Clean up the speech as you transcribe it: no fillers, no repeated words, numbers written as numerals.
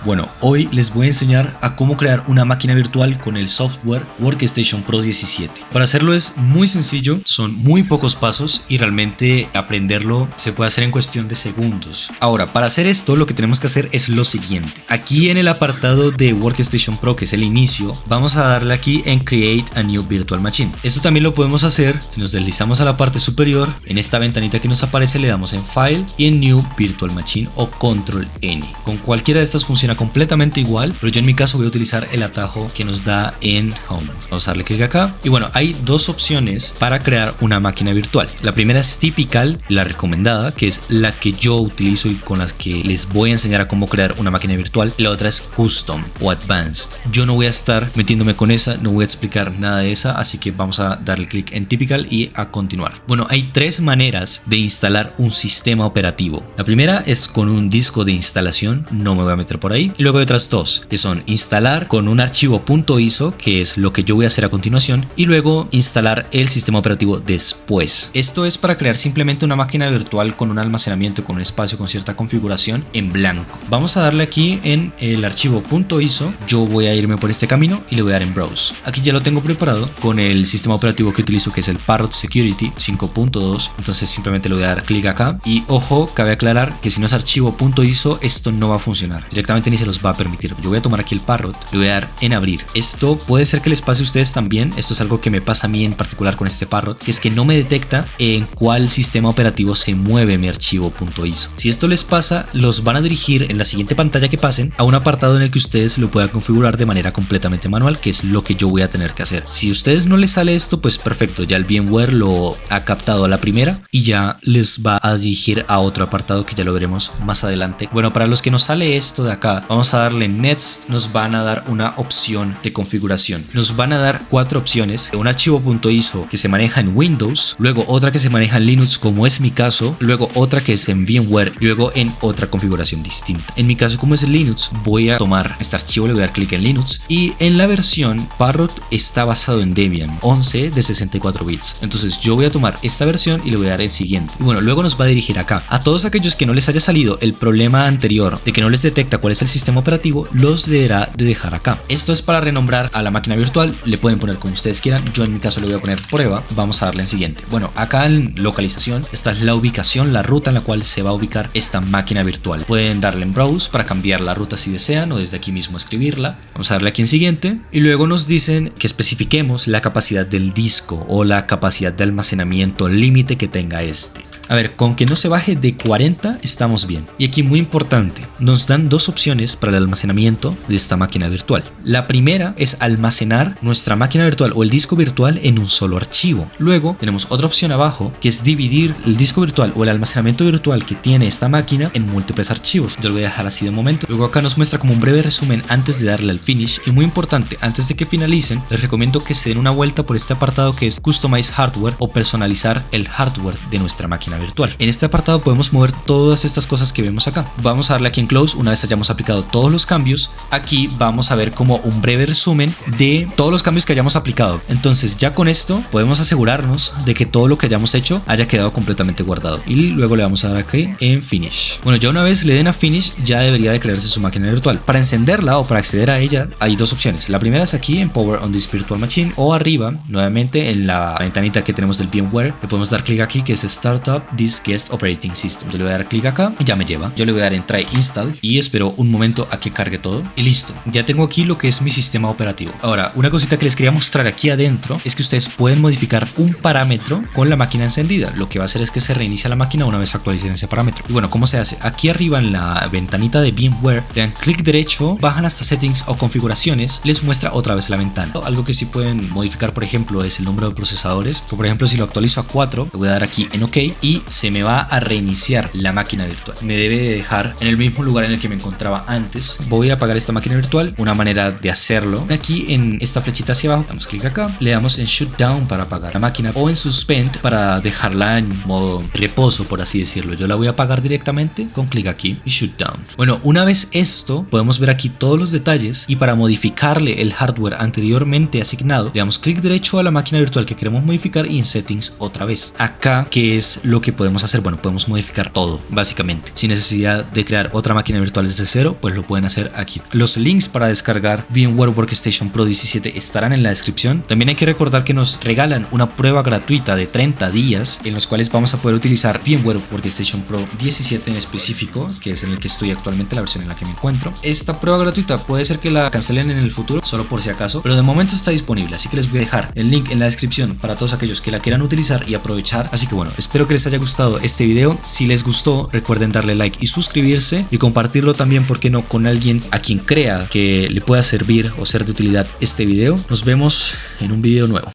Bueno, hoy les voy a enseñar a cómo crear una máquina virtual con el software Workstation Pro 17. Para hacerlo es muy sencillo, son muy pocos pasos y realmente aprenderlo se puede hacer en cuestión de segundos. Ahora, para hacer esto lo que tenemos que hacer es lo siguiente. Aquí en el apartado de Workstation Pro, que es el inicio, vamos a darle aquí en Create a New Virtual Machine. Esto también lo podemos hacer si nos deslizamos a la parte superior. En esta ventanita que nos aparece le damos en File y en New Virtual Machine o Control N. Con cualquiera de estas funciona completamente igual, pero yo en mi caso voy a utilizar el atajo que nos da en Home. Vamos a darle clic acá y bueno, hay dos opciones para crear una máquina virtual. La primera es Typical, la recomendada, que es la que yo utilizo y con las que les voy a enseñar a cómo crear una máquina virtual. La otra es Custom o Advanced. Yo no voy a estar metiéndome con esa, no voy a explicar nada de esa, así que vamos a darle clic en Typical y a continuar. Bueno, hay tres maneras de instalar un sistema operativo. La primera es con un disco de instalación, no me voy a meter por ahí. Y luego hay otras dos, que son instalar con un archivo .iso, que es lo que yo voy a hacer a continuación, y luego instalar el sistema operativo después. Esto es para crear simplemente una máquina virtual con un almacenamiento, con un espacio, con cierta configuración en blanco. Vamos a darle aquí en el archivo .iso. Yo voy a irme por este camino y le voy a dar en Browse. Aquí ya lo tengo preparado con el sistema operativo que utilizo, que es el Parrot Security 5.2. Entonces simplemente le voy a dar clic acá y ojo, cabe aclarar que si no es archivo .iso esto no va a funcionar, directamente ni se los va a permitir. Yo voy a tomar aquí el Parrot, le voy a dar en abrir. Esto puede ser que les pase a ustedes también. Esto es algo que me pasa a mí en particular con este Parrot, que es que no me detecta en cuál sistema operativo se mueve mi archivo .iso. Si esto les pasa, los van a dirigir en la siguiente pantalla que pasen a un apartado en el que ustedes lo puedan configurar de manera completamente manual, que es lo que yo voy a tener que hacer. Si a ustedes no les sale esto, pues perfecto, ya el VMware lo ha captado a la primera y ya les va a dirigir a otro apartado que ya lo veremos más adelante. Bueno, para los que nos sale esto de acá, vamos a darle en Next. Nos van a dar una opción de configuración. Nos van a dar cuatro opciones: un archivo .iso que se maneja en Windows, luego otra que se maneja en Linux, como es mi caso, luego otra que es en VMware y luego en otra configuración distinta. En mi caso, como es en Linux, voy a tomar este archivo, le voy a dar clic en Linux y en la versión Parrot está basado en Debian 11 de 64 bits. Entonces yo voy a tomar esta versión y le voy a dar en siguiente. Y bueno, luego nos va a dirigir acá. A todos aquellos que no les haya salido el problema anterior de que no les detecta cuál es el sistema operativo, los deberá de dejar acá. Esto es para renombrar a la máquina virtual. Le pueden poner como ustedes quieran. Yo en mi caso le voy a poner prueba. Vamos a darle en siguiente. Bueno, acá en localización, esta es la ubicación, la ruta en la cual se va a ubicar esta máquina virtual. Pueden darle en Browse para cambiar la ruta si desean o desde aquí mismo escribirla. Vamos a darle aquí en siguiente y luego nos dicen que especifiquemos la capacidad del disco o la capacidad de almacenamiento límite que tenga este. A ver, con que no se baje de 40 estamos bien. Y aquí muy importante, nos dan dos opciones para el almacenamiento de esta máquina virtual. La primera es almacenar nuestra máquina virtual o el disco virtual en un solo archivo. Luego tenemos otra opción abajo que es dividir el disco virtual o el almacenamiento virtual que tiene esta máquina en múltiples archivos. Yo lo voy a dejar así de momento. Luego acá nos muestra como un breve resumen antes de darle al finish. Y muy importante, antes de que finalicen, les recomiendo que se den una vuelta por este apartado que es Customize Hardware o personalizar el hardware de nuestra máquina virtual. En este apartado podemos mover todas estas cosas que vemos acá. Vamos a darle aquí en Close una vez hayamos aplicado todos los cambios. Aquí vamos a ver como un breve resumen de todos los cambios que hayamos aplicado. Entonces ya con esto podemos asegurarnos de que todo lo que hayamos hecho haya quedado completamente guardado. Y luego le vamos a dar aquí en Finish. Bueno, ya una vez le den a Finish ya debería de crearse su máquina virtual. Para encenderla o para acceder a ella hay dos opciones. La primera es aquí en Power on this Virtual Machine o arriba nuevamente en la ventanita que tenemos del VMware. Le podemos dar clic aquí que es Startup This Guest Operating System. Yo le voy a dar clic acá y ya me lleva. Yo le voy a dar en Try Install y espero un momento a que cargue todo y listo. Ya tengo aquí lo que es mi sistema operativo. Ahora, una cosita que les quería mostrar aquí adentro es que ustedes pueden modificar un parámetro con la máquina encendida. Lo que va a hacer es que se reinicia la máquina una vez actualicen ese parámetro. Y bueno, ¿cómo se hace? Aquí arriba en la ventanita de VMware le dan clic derecho, bajan hasta Settings o Configuraciones, les muestra otra vez la ventana. Algo que sí pueden modificar, por ejemplo, es el número de procesadores. Que, por ejemplo, si lo actualizo a 4, le voy a dar aquí en OK y se me va a reiniciar la máquina virtual. Me debe de dejar en el mismo lugar en el que me encontraba antes. Voy a apagar esta máquina virtual. Una manera de hacerlo, aquí en esta flechita hacia abajo, damos clic acá, le damos en Shutdown para apagar la máquina o en Suspend para dejarla en modo reposo, por así decirlo. Yo la voy a apagar directamente con clic aquí y Shutdown. Bueno, una vez esto, podemos ver aquí todos los detalles y para modificarle el hardware anteriormente asignado, le damos clic derecho a la máquina virtual que queremos modificar y en Settings otra vez. Acá, que es lo que podemos hacer, bueno, podemos modificar todo básicamente sin necesidad de crear otra máquina virtual desde cero, pues lo pueden hacer aquí. Los links para descargar VMware Workstation Pro 17 estarán en la descripción. También hay que recordar que nos regalan una prueba gratuita de 30 días en los cuales vamos a poder utilizar VMware Workstation Pro 17 en específico, que es en el que estoy actualmente, la versión en la que me encuentro. Esta prueba gratuita puede ser que la cancelen en el futuro, solo por si acaso, pero de momento está disponible, así que les voy a dejar el link en la descripción para todos aquellos que la quieran utilizar y aprovechar. Así que bueno, espero que les haya gustado este video. Si les gustó, recuerden darle like y suscribirse y compartirlo también, ¿por qué no?, con alguien a quien crea que le pueda servir o ser de utilidad este video. Nos vemos en un video nuevo.